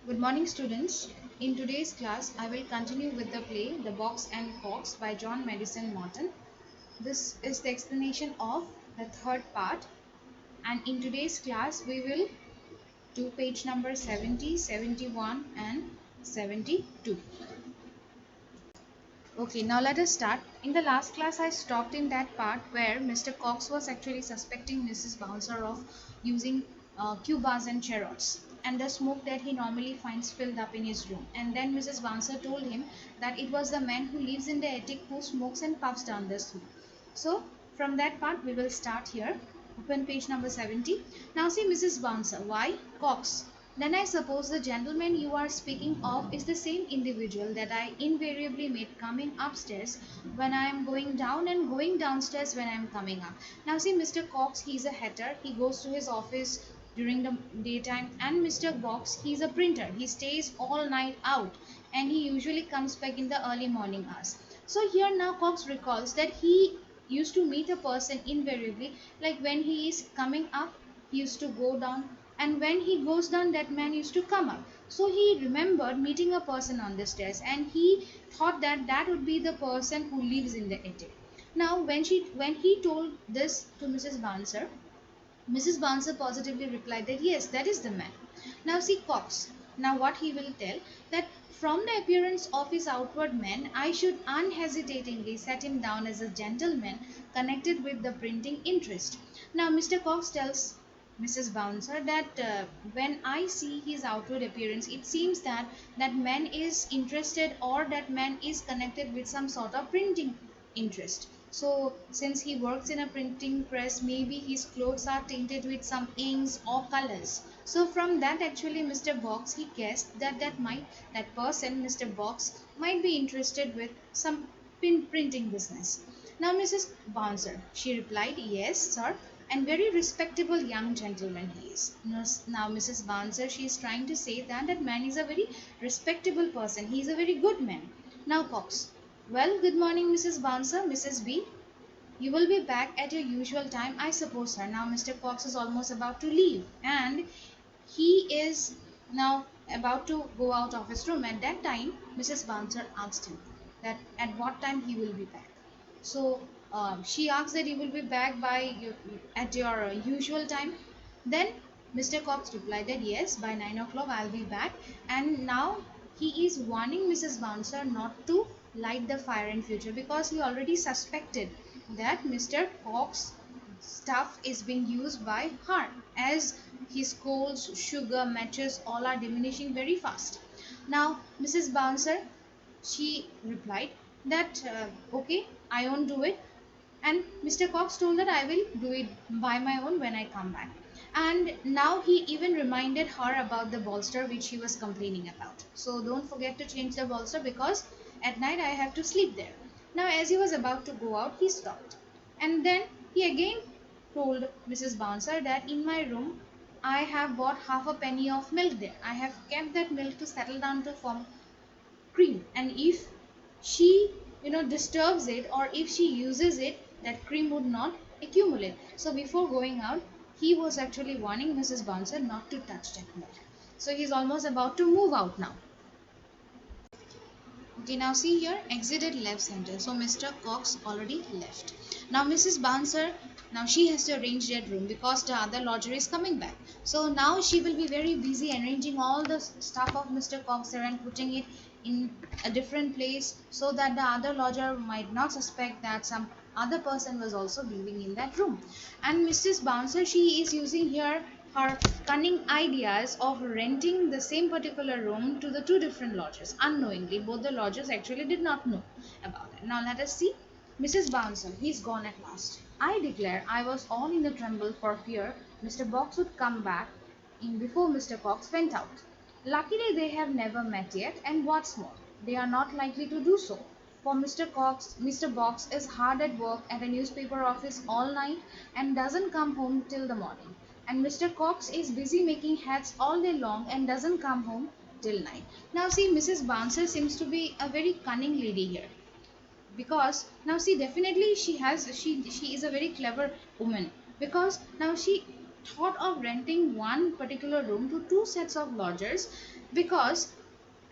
Good morning, students. In today's class, I will continue with the play The Box and Cox by John Madison Morton. This is the explanation of the third part, and in today's class, we will do page number 70, 71, and 72. Okay, now let us start. In the last class, I stopped in that part where Mr. Cox was actually suspecting Mrs. Bouncer of using cubas and cherots and the smoke that he normally finds filled up in his room. And then Mrs. Bouncer told him that it was the man who lives in the attic who smokes and puffs down the smoke. So, from that part, we will start here. Open page number 70. Now, see Mrs. Bouncer. Why? Cox. Then I suppose the gentleman you are speaking of is the same individual that I invariably meet coming upstairs when I am going down and going downstairs when I am coming up. Now see Mr. Cox, he's a hatter. He goes to his office during the daytime, and Mr. Box, he's a printer. He stays all night out and he usually comes back in the early morning hours. So here now Cox recalls that he used to meet a person invariably, like when he is coming up he used to go down, and when he goes down that man used to come up. So he remembered meeting a person on the stairs and he thought that that would be the person who lives in the attic. Now when he told this to Mrs. Bouncer positively replied that yes, that is the man. Now see Cox. Now what he will tell, that from the appearance of his outward man, I should unhesitatingly set him down as a gentleman connected with the printing interest. Now Mr. Cox tells Mrs. Bouncer that when I see his outward appearance, it seems that that man is interested or that man is connected with some sort of printing interest. So since he works in a printing press, maybe his clothes are tinted with some inks or colors. So from that actually Mr. Box, he guessed that that person Mr. Box might be interested with some printing business. Now Mrs. Bouncer, she replied, yes sir, and very respectable young gentleman he is. Now Mrs. Bouncer, she is trying to say that that man is a very respectable person. He is a very good man. Now Cox, well, good morning, Mrs. Bouncer, Mrs. B. You will be back at your usual time, I suppose, sir. Now, Mr. Cox is almost about to leave, and he is now about to go out of his room. At that time, Mrs. Bouncer asked him that at what time he will be back. So, she asked that he will be back at your usual time. Then Mr. Cox replied that yes, by 9 o'clock I'll be back. And now he is warning Mrs. Bouncer not to light the fire in future because he already suspected that Mr. Cox stuff is being used by her, as his coals, sugar, matches all are diminishing very fast. Now Mrs. Bouncer, she replied that okay, I won't do it, and Mr. Cox told that I will do it by my own when I come back. And now he even reminded her about the bolster which he was complaining about. So don't forget to change the bolster because at night I have to sleep there. Now as he was about to go out, he stopped. And then he again told Mrs. Bouncer that in my room I have bought half a penny of milk there. I have kept that milk to settle down to form cream, and if she disturbs it or if she uses it, that cream would not accumulate. So before going out, he was actually warning Mrs. Bouncer not to touch that milk. So he's almost about to move out now. Okay, now see here, exited left center. So Mr. Cox already left. Now Mrs. Bouncer, now she has to arrange that room because the other lodger is coming back. So now she will be very busy arranging all the stuff of Mr. Cox there and putting it in a different place so that the other lodger might not suspect that some other person was also living in that room. And Mrs. Bouncer, she is using here her cunning ideas of renting the same particular room to the two different lodgers unknowingly. Both the lodgers actually did not know about it. Now let us see. Mrs. Bouncer, he's gone at last. I declare I was all in a tremble for fear Mr. Box would come back in before Mr. Cox went out. Luckily they have never met yet, and what's more, they are not likely to do so. For Mr. Box is hard at work at a newspaper office all night and doesn't come home till the morning. And Mr. Cox is busy making hats all day long and doesn't come home till night. Now see, Mrs. Bouncer seems to be a very cunning lady here, because now see, definitely she is a very clever woman, because now thought of renting one particular room to two sets of lodgers, because,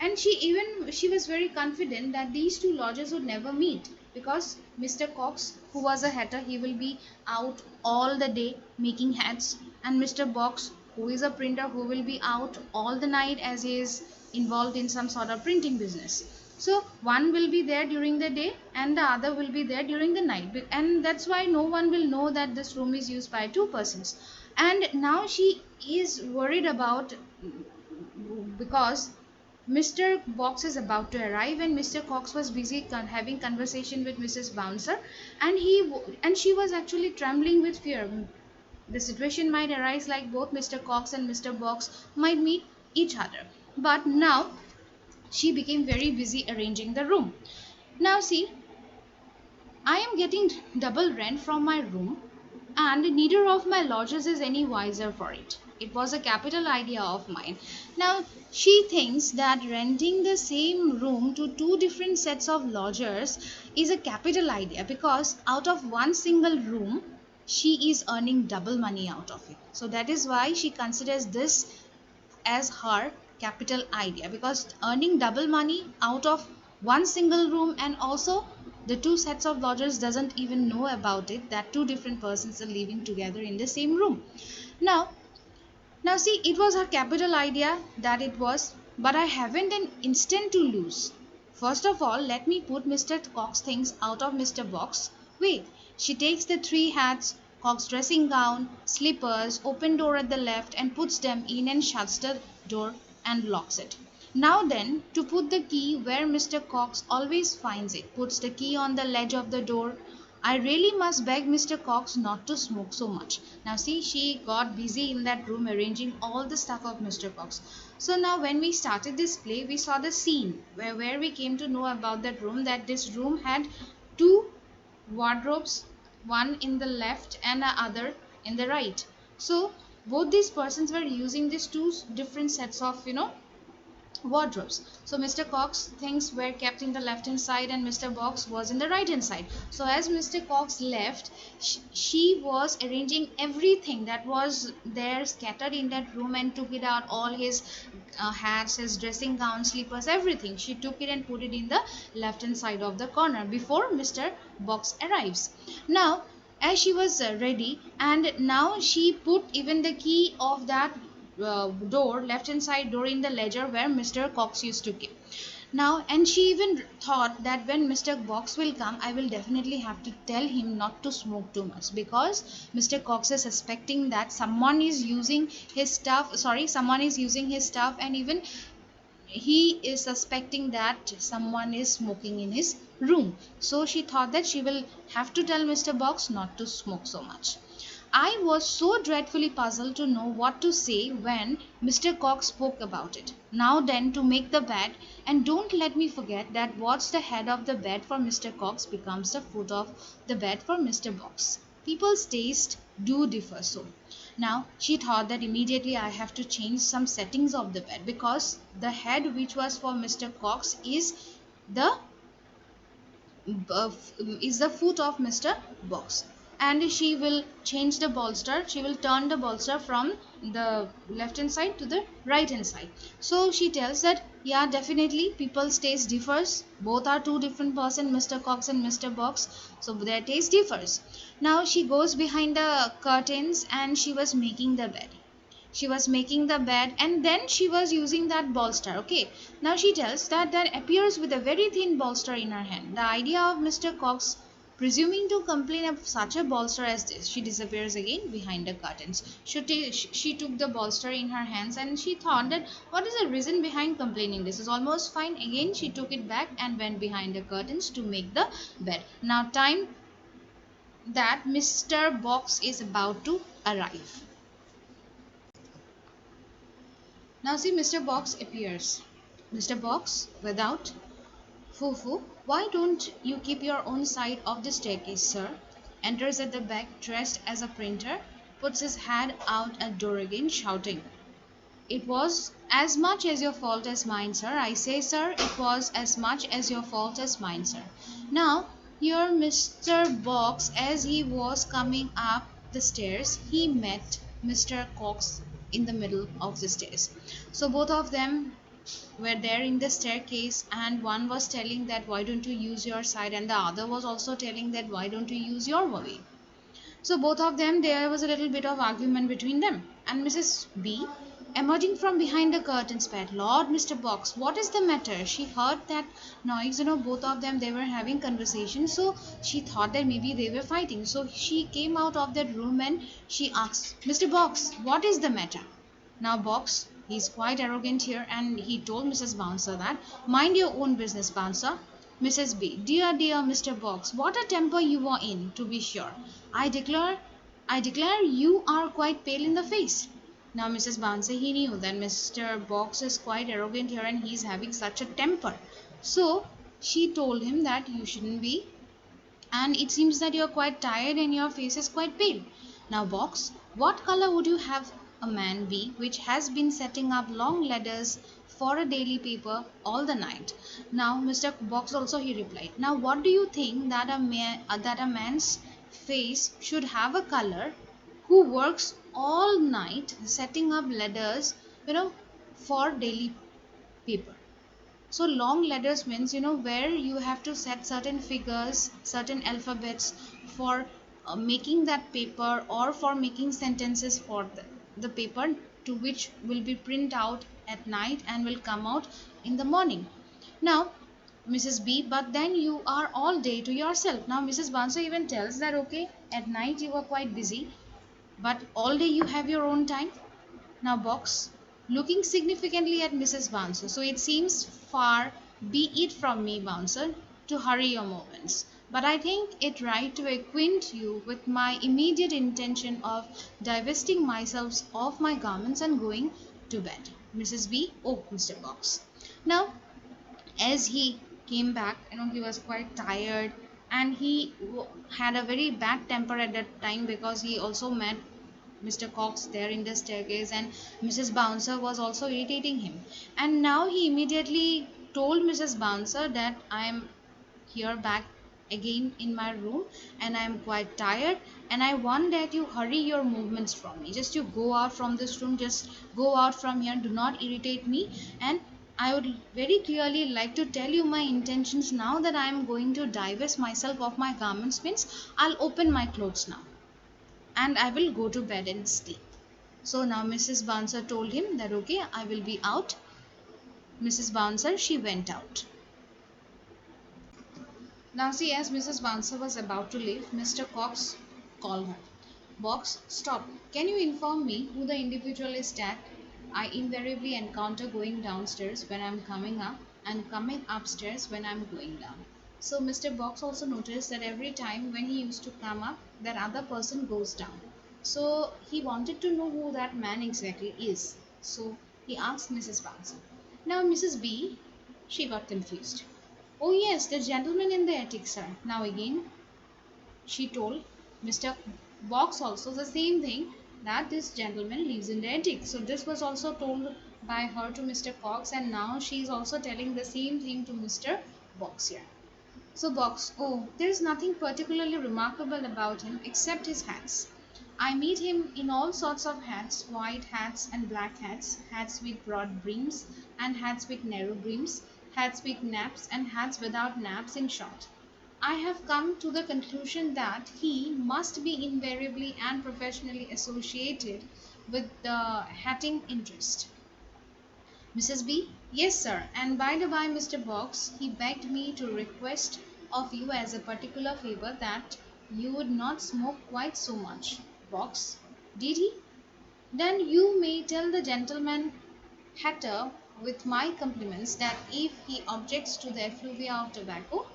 and she was very confident that these two lodgers would never meet, because Mr. Cox, who was a hatter, he will be out all the day making hats, and Mr. Box, who is a printer, who will be out all the night as he is involved in some sort of printing business. So one will be there during the day and the other will be there during the night, and that's why no one will know that this room is used by two persons. And now she is worried about, because Mr. Box is about to arrive and Mr. Cox was busy having conversation with Mrs. Bouncer, and she was actually trembling with fear. The situation might arise like both Mr. Cox and Mr. Box might meet each other. But now she became very busy arranging the room. Now see, I am getting double rent from my room, and neither of my lodgers is any wiser for it. It was a capital idea of mine. Now, she thinks that renting the same room to two different sets of lodgers is a capital idea, because out of one single room, she is earning double money out of it. So that is why she considers this as her capital idea, because earning double money out of one single room, and also the two sets of lodgers doesn't even know about it, that two different persons are living together in the same room. Now now see, it was her capital idea, that it was, but I haven't an instant to lose. First of all, let me put Mr. Cox things out of Mr. Box. Wait, she takes the three hats, Cox dressing gown, slippers, open door at the left, and puts them in and shuts the door and locks it. Now then, to put the key where Mr. Cox always finds it, puts the key on the ledge of the door. I really must beg Mr. Cox not to smoke so much. Now see, she got busy in that room arranging all the stuff of Mr. Cox. So now when we started this play, we saw the scene where we came to know about that room, that this room had two wardrobes, one in the left and the other in the right. So both these persons were using these two different sets of, wardrobes. So Mr. Cox things were kept in the left hand side and Mr. Box was in the right hand side. So as Mr. Cox left, she was arranging everything that was there scattered in that room and took it out, all his hats, his dressing gown, slippers, everything. She took it and put it in the left hand side of the corner before Mr. Box arrives. Now as she was ready, and now she put even the key of that door, left hand side door, in the ledger where Mr. Cox used to keep. Now, and she even thought that when Mr. Cox will come, I will definitely have to tell him not to smoke too much, because Mr. Cox is suspecting that someone is using his stuff, and even he is suspecting that someone is smoking in his room. So she thought that she will have to tell Mr. Box not to smoke so much. I was so dreadfully puzzled to know what to say when Mr. Cox spoke about it. Now then, to make the bed, and don't let me forget that what's the head of the bed for Mr. Cox becomes the foot of the bed for Mr. Box. People's taste do differ so. Now she thought that immediately I have to change some settings of the bed, because the head which was for Mr. Cox the is the foot of Mr. Box, and she will change the bolster, she will turn the bolster from the left hand side to the right hand side. So she tells that yeah, definitely people's taste differs, both are two different person, Mr. Cox and Mr. Box, so their taste differs. Now she goes behind the curtains and she was making the bed, and then she was using that bolster. Okay, now she tells that appears with a very thin bolster in her hand. The idea of Mr. Cox presuming to complain of such a bolster as this, she disappears again behind the curtains. She took the bolster in her hands and she thought that what is the reason behind complaining, this is almost fine. Again she took it back and went behind the curtains to make the bed. Now time that Mr. Box is about to arrive. Now see, Mr. Box appears. Mr. Box, without Foo, why don't you keep your own side of the staircase, sir? Enters at the back, dressed as a printer, puts his head out at door again, shouting. It was as much as your fault as mine, sir. I say, sir, it was as much as your fault as mine, sir. Now, here Mr. Box, as he was coming up the stairs, he met Mr. Cox in the middle of the stairs. So both of them were there in the staircase, and one was telling that why don't you use your side, and the other was also telling that why don't you use your way. So both of them, there was a little bit of argument between them, and Mrs. B, emerging from behind the curtains, said, "Lord, Mr. Box, what is the matter?" She heard that noise, both of them, they were having conversation, so she thought that maybe they were fighting. So she came out of that room and she asked, "Mr. Box, what is the matter?" Now Box, he's quite arrogant here, and he told Mrs. Bouncer that, "Mind your own business, Bouncer." Mrs. B, "Dear, dear Mr. Box, what a temper you are in, to be sure. I declare, I declare you are quite pale in the face." Now Mrs. Bouncer, he knew that Mr. Box is quite arrogant here and he's having such a temper. So she told him that you shouldn't be, and it seems that you're quite tired and your face is quite pale. Now, Box, what color would you have a man be which has been setting up long ladders for a daily paper all the night? Now, Mr. Box also he replied, "Now, what do you think that a man's face should have a color who works all night setting up ladders, for daily paper?" So long letters means, where you have to set certain figures, certain alphabets for making that paper, or for making sentences for the paper, to which will be print out at night and will come out in the morning. Now, Mrs. B, "But then you are all day to yourself." Now Mrs. Bouncer even tells that, okay, at night you are quite busy, but all day you have your own time. Now Box, looking significantly at Mrs. Bouncer, "So it seems far be it from me, Bouncer, to hurry your movements, but I think it right to acquaint you with my immediate intention of divesting myself of my garments and going to bed." Mrs. B, "Oh, Mr. Box." Now, as he came back, he was quite tired, and he had a very bad temper at that time, because he also met Mr. Cox there in the staircase, and Mrs. Bouncer was also irritating him. And now he immediately told Mrs. Bouncer that, "I am here back again in my room, and I am quite tired, and I want that you hurry your movements from me. Just you go out from this room, just go out from here, do not irritate me. And I would very clearly like to tell you my intentions now that I am going to divest myself of my garments, means I'll open my clothes now, and I will go to bed and sleep." So now Mrs. Bouncer told him that, okay, I will be out. Mrs. Bouncer, she went out. Now see, as Mrs. Bouncer was about to leave, Mr. Cox called her. "Box, stop. Can you inform me who the individual is that I invariably encounter going downstairs when I'm coming up, and coming upstairs when I'm going down?" So Mr. Box also noticed that every time when he used to come up, that other person goes down. So he wanted to know who that man exactly is. So he asked Mrs. Bouncer. Now Mrs. B, she got confused. "Oh yes, the gentleman in the attic, sir." Now again she told Mr. Box also the same thing, that this gentleman lives in the attic. So this was also told by her to Mr. Cox, and now she is also telling the same thing to Mr. Box here. So Box, "Oh, there is nothing particularly remarkable about him except his hats. I meet him in all sorts of hats, white hats and black hats, hats with broad brims and hats with narrow brims, hats with naps and hats without naps, in short. I have come to the conclusion that he must be invariably and professionally associated with the hatting interest." Mrs. B, "Yes, sir, and by the by, Mr. Box, he begged me to request of you as a particular favour that you would not smoke quite so much." Box, "Did he? Then you may tell the gentleman hatter, with my compliments, that if he objects to the effluvia of tobacco,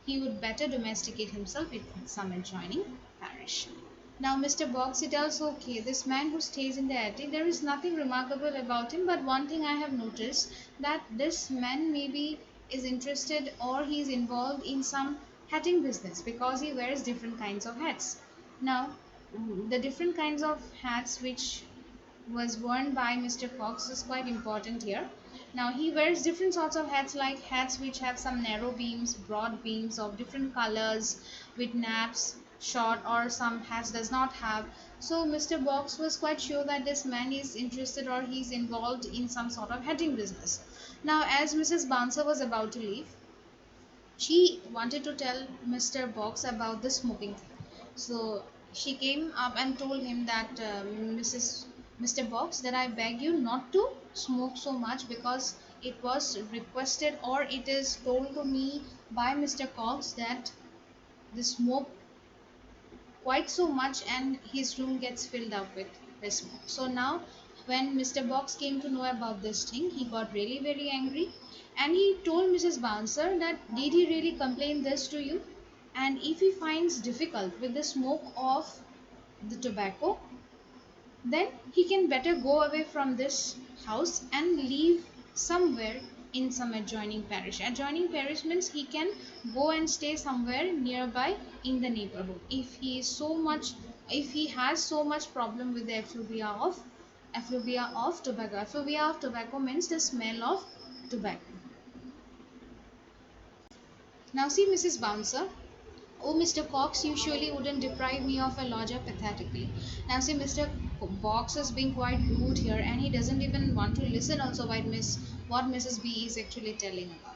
he would better domesticate himself in some adjoining parish." Now Mr. Box, he tells, okay, this man who stays in the attic, there is nothing remarkable about him, but one thing I have noticed, that this man maybe is interested, or he is involved in some hatting business, because he wears different kinds of hats. Now the different kinds of hats which was worn by Mr. Fox is quite important here. Now he wears different sorts of hats, like hats which have some narrow beams, broad beams of different colors with naps, short or some has does not have. So Mr. Box was quite sure that this man is interested or he's involved in some sort of hunting business. Now as Mrs. Bouncer was about to leave, she wanted to tell Mr. Box about the smoking thing. So she came up and told him that Mr. Box, that I beg you not to smoke so much, because it was requested or it is told to me by Mr. Cox that the smoke quite so much and his room gets filled up with the smoke. So now when Mr. Box came to know about this thing, he got really very angry, and he told Mrs. Bouncer that did he really complain this to you? And if he finds difficult with the smoke of the tobacco, then he can better go away from this house and live somewhere in some adjoining parish. Adjoining parish means he can go and stay somewhere nearby in the neighborhood. If he has so much problem with the effluvia of tobacco. Effluvia of tobacco means the smell of tobacco. Now see Mrs. Bouncer. Oh, Mr. Cox, you surely wouldn't deprive me of a lodger pathetically. Now, see, Mr. Box is being quite rude here, and he doesn't even want to listen also what Mrs. B is actually telling about.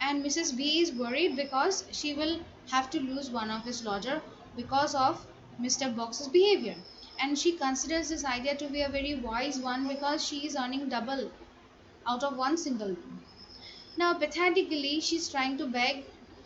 And Mrs. B is worried because she will have to lose one of his lodger because of Mr. Box's behavior. And she considers this idea to be a very wise one because she is earning double out of one single room. Now, pathetically, she's trying to beg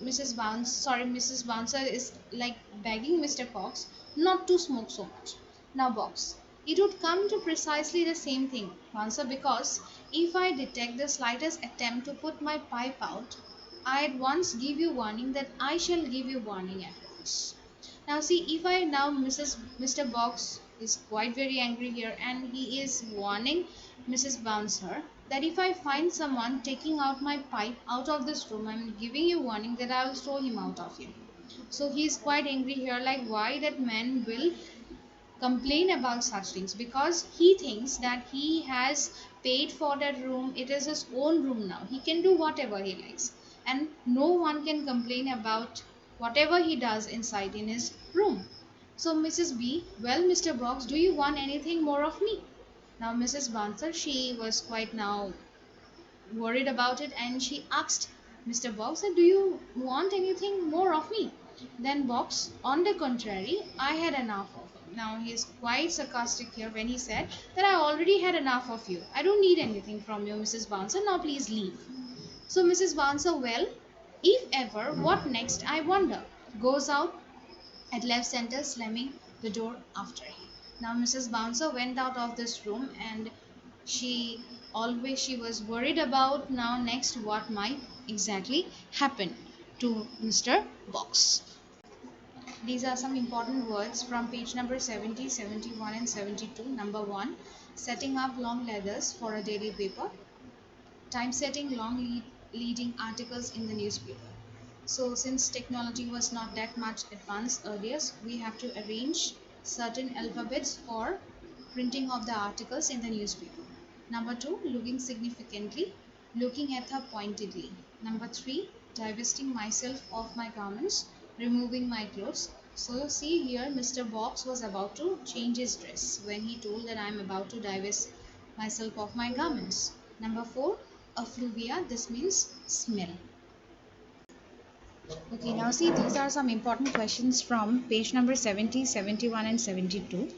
Mrs. Bouncer is like begging Mr. Cox not to smoke so much. Now, Box, it would come to precisely the same thing, Bouncer, because if I detect the slightest attempt to put my pipe out, I at once give you warning that I shall give you warning at once. Now, see, if I now Mr. Box is quite very angry here, and he is warning Mrs. Bouncer that if I find someone taking out my pipe out of this room, I'm giving you warning that I will throw him out of here. So he is quite angry here, like why that man will complain about such things, because he thinks that he has paid for that room. It is his own room now. He can do whatever he likes, and no one can complain about whatever he does inside in his room. So Mrs. B, well, Mr. Box, do you want anything more of me? Now Mrs. Bouncer, she was quite now worried about it, and she asked Mr. Box, do you want anything more of me? Then Box, on the contrary, I had enough of him. Now he is quite sarcastic here when he said that I already had enough of you. I don't need anything from you, Mrs. Bouncer. Now please leave. So Mrs. Bouncer, well, if ever, what next, I wonder, goes out at left center, slamming the door after him. Now Mrs. Bouncer went out of this room, and she was worried about now next what might exactly happen to Mr. Box. These are some important words from page number 70, 71 and 72. Number 1, setting up long letters for a daily paper. Typesetting long leading articles in the newspaper. So since technology was not that much advanced earlier, we have to arrange certain alphabets for printing of the articles in the newspaper. Number 2, looking significantly, looking at her pointedly. Number 3, divesting myself of my garments, removing my clothes. So see here, Mr. Box was about to change his dress when he told that I am about to divest myself of my garments. Number 4, effluvia, this means smell. Okay, now see, these are some important questions from page number 70, 71 and 72.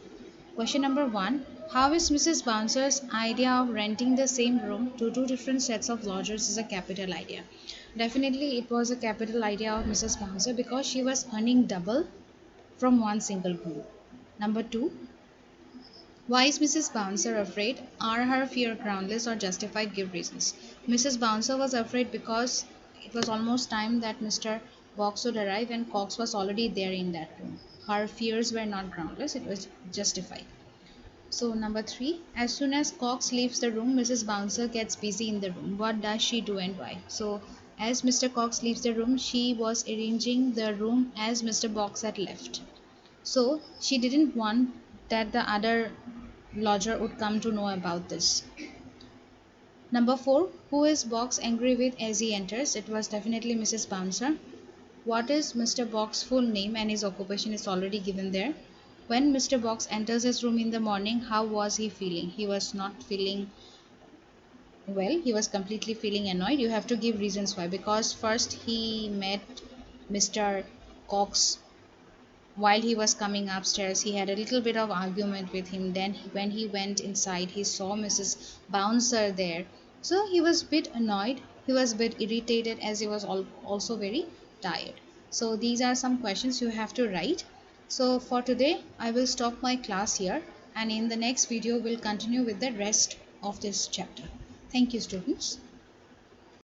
Question number 1. How is Mrs. Bouncer's idea of renting the same room to two different sets of lodgers is a capital idea? Definitely it was a capital idea of Mrs. Bouncer because she was earning double from one single room. Number 2. Why is Mrs. Bouncer afraid? Are her fear groundless or justified? Give reasons. Mrs. Bouncer was afraid because it was almost time that Mr. Box would arrive and Cox was already there in that room. Her fears were not groundless, it was justified. So number 3, as soon as Cox leaves the room, Mrs. Bouncer gets busy in the room. What does she do and why? So as Mr. Cox leaves the room, she was arranging the room as Mr. Box had left. So she didn't want that the other lodger would come to know about this. Number 4, who is Box angry with as he enters? It was definitely Mrs. Bouncer. What is Mr. Box's full name and his occupation is already given there. When Mr. Box enters his room in the morning, how was he feeling? He was not feeling well, he was completely feeling annoyed. You have to give reasons why. Because first he met Mr. Cox while he was coming upstairs. He had a little bit of argument with him. Then when he went inside, he saw Mrs. Bouncer there. So he was a bit annoyed. He was a bit irritated as he was also very tired. So these are some questions you have to write. So for today, I will stop my class here, and in the next video, we'll continue with the rest of this chapter. Thank you, students.